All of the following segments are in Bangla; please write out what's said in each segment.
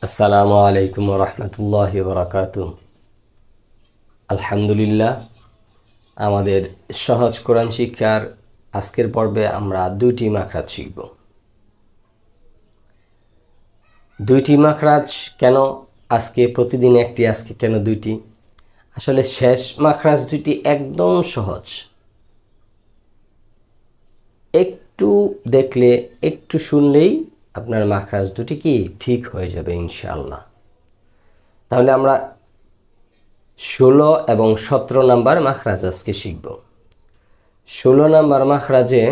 আসসালামু আলাইকুম রহমতুল্লাহি বারাকাতুহু। আলহামদুলিল্লাহ, আমাদের সহজ কোরআন শিক্ষার আজকের পর্বে আমরা দুইটি মাখরাজ শিখব। দুইটি মাখরাজ কেন আজকে? প্রতিদিন একটি, আজকে কেন দুইটি? আসলে শেষ মাখরাজ দুইটি একদম সহজ, একটু দেখলে একটু শুনলেই আপনার মাখরাজ দুটি কি ঠিক হয়ে যাবে ইনশাআল্লাহ। তাহলে আমরা 16 এবং 17 নাম্বার মাখরাজ আজকে শিখব। 16 নাম্বার মাখরাজে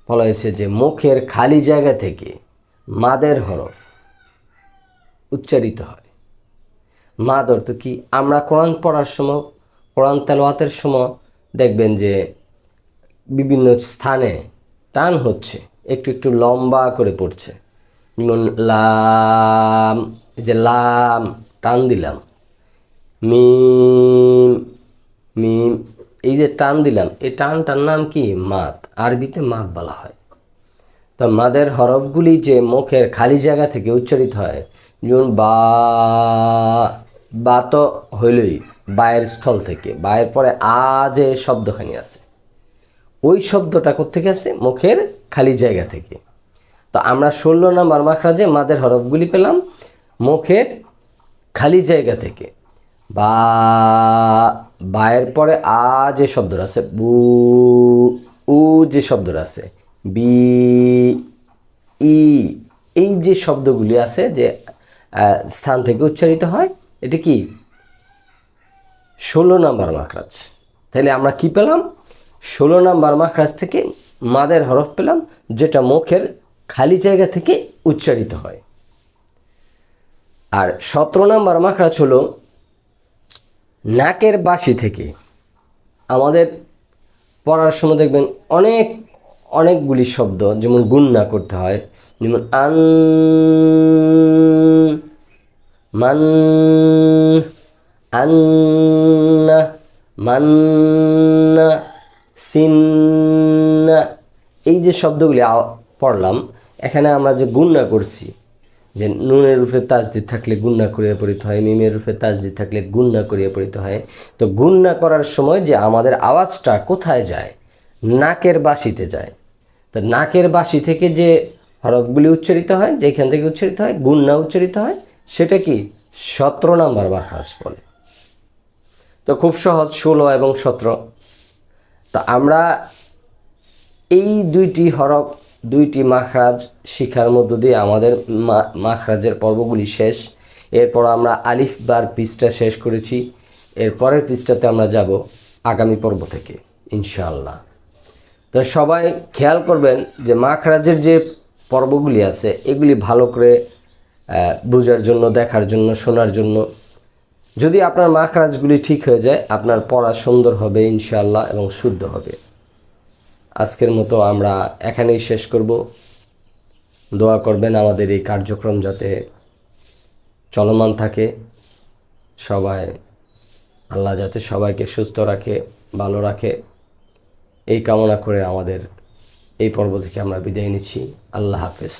বলা হয়েছে যে মুখের খালি জায়গা থেকে মাদের হরফ উচ্চারিত হয়। মাদ অর্থ কি? আমরা কোরআন পড়ার সময়, কোরআন তেলাওয়াতের সময় দেখবেন যে বিভিন্ন স্থানে টান হচ্ছে, একটু একটু লম্বা করে পড়ছে। যেমন লাম, এই যে লাম টান দিলাম, মিম মিম, এই যে টান দিলাম, এই টানটার নাম কি? মাদ। আরবিতে মাদ বলা হয়। তো মাদের হরফগুলি যে মুখের খালি জায়গা থেকে উচ্চারিত হয়, যেমন বা, বা তো হইলই বায়ের স্থল থেকে, বায়ের পরে আ যে শব্দখানি আছে, ওই শব্দটা কোত্থেকে আসে? মুখের খালি জায়গা থেকে। তো আমরা 16 নাম্বার মাখরাজে মাদের হরফগুলি পেলাম মুখের খালি জায়গা থেকে। বা, বায়ের পরে আ যে শব্দটা আছে, বু, উ যে শব্দটা আছে, বি, ই, এই যে শব্দগুলি আছে যে স্থান থেকে উচ্চারিত হয়, এটা কি 16 নাম্বার মাখরাজ। তাহলে আমরা কি পেলাম? 16 নাম্বার মাখরাজ থেকে মাদের হরফ পেলাম, যেটা মুখের খালি জায়গা থেকে উচ্চারিত হয়। আর 17 নাম্বার মাখরাজ হলো নাকের বাসি থেকে। আমাদের পড়ার সময় দেখবেন অনেকগুলি শব্দ যেমন গুণনা করতে হয়, যেমন আন, মান, আন্না, মান্না, সিন্না, এই যে শব্দগুলি পড়লাম, এখানে আমরা যে গুণনা করছি, যে নুনের উপরে তাজদিদ থাকলে গুণনা করিয়া পড়িতে হয়, মিমের উপরে তাজদিদ থাকলে গুণনা করিয়া পড়িতে হয়। তো গুণনা করার সময় যে আমাদের আওয়াজটা কোথায় যায়? নাকের বাসিতে যায়। তো নাকের বাসি থেকে যে হরফগুলি উচ্চারিত হয়, যেখান থেকে উচ্চারিত হয়, গুণনা উচ্চারিত হয়, সেটা কি 17 নাম্বার মাখরাজ বলে। তো খুব সহজ, 16 এবং 17। তো আমরা এই দুইটি হরফ, দুইটি মাখরাজ শিখার মধ্য দিয়ে আমাদের মাখরাজের পর্বগুলি শেষ। এরপর আমরা আলিফ বার পৃষ্ঠা শেষ করেছি। এর পরের পৃষ্ঠাতে আমরা যাব আগামী পর্ব থেকে ইনশাআল্লাহ। তো সবাই খেয়াল করবেন যে মাখরাজের যে পর্বগুলি আছে, এগুলি ভালো করে বোঝার জন্য, দেখার জন্য, শোনার জন্য। যদি আপনার মাখরাজগুলি ঠিক হয়ে যায়, আপনার পড়া সুন্দর হবে ইনশাআল্লাহ এবং শুদ্ধ হবে। আজকের মতো আমরা এখানেই শেষ করব। দোয়া করবেন আমাদের এই কার্যক্রম যাতে চলমান থাকে। সবাই, আল্লাহ যাতে সবাইকে সুস্থ রাখে, ভালো রাখে, এই কামনা করে আমাদের এই পর্ব থেকে আমরা বিদায় নিচ্ছি। আল্লাহ হাফেজ।